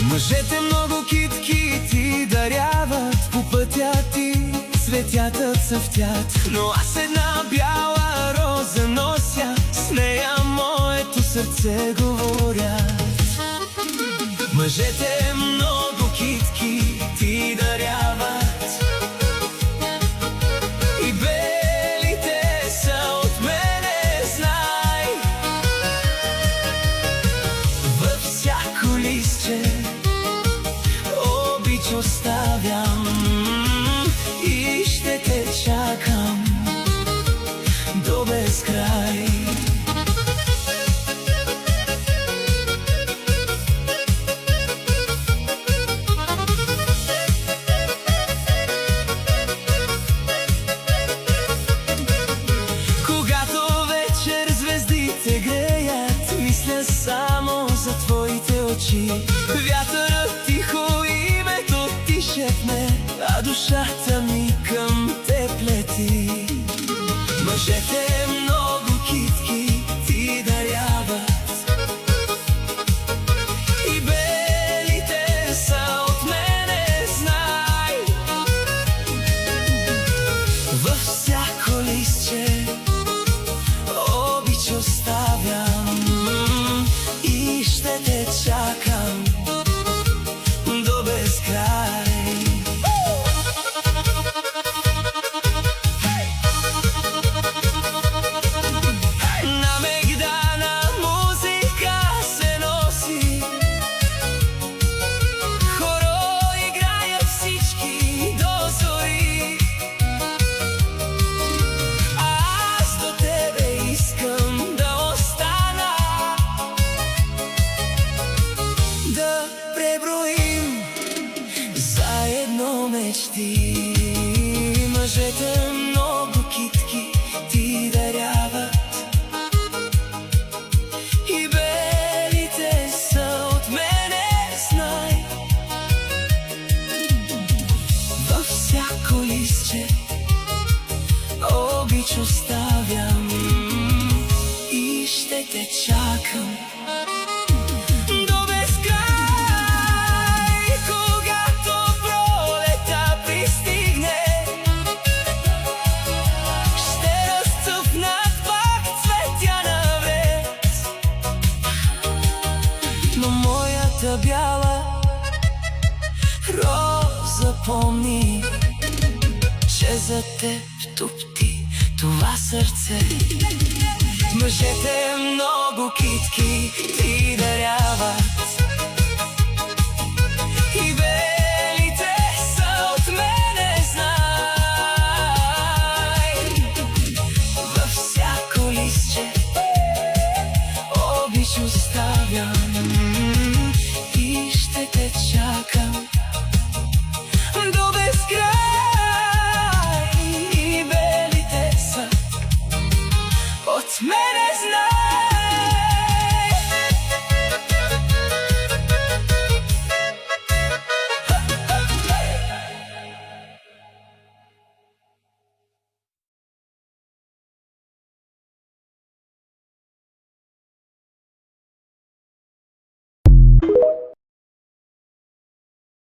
Мъжете много китки ти даряват, по пътя ти цветята цъфтят. Но аз една бяла роза нося, с нея моето сърце говорят. Мъжете много китки ти даряват, и белите са от мене, знай. Във всяко листче обич оставям и ще те чакам до безкрай. Когато вечер звездите греят, мисля само за твоите очи. Вятърът тихо името ти шепне, а душата ми към теб лети. Мъжете много китки ти даряват, и белите са от мене, знай. Във всяко листче обич оставям и ще те чакам до безкрай. На мегдана музика се носи, хоро играят всички до зори. Аз до тебе искам да остана, да преброим заедно мечти. Мъжете много китки ти даряват, и белите са от мене, знай. Във всяко листче обич оставям и ще те чакам до безкрай. Когато пролета пристигне, ще разцъфнат пак цветя навред. Но моята бяла роза помни, че за теб тупти това сърце. Мъжете много китки ти даряват,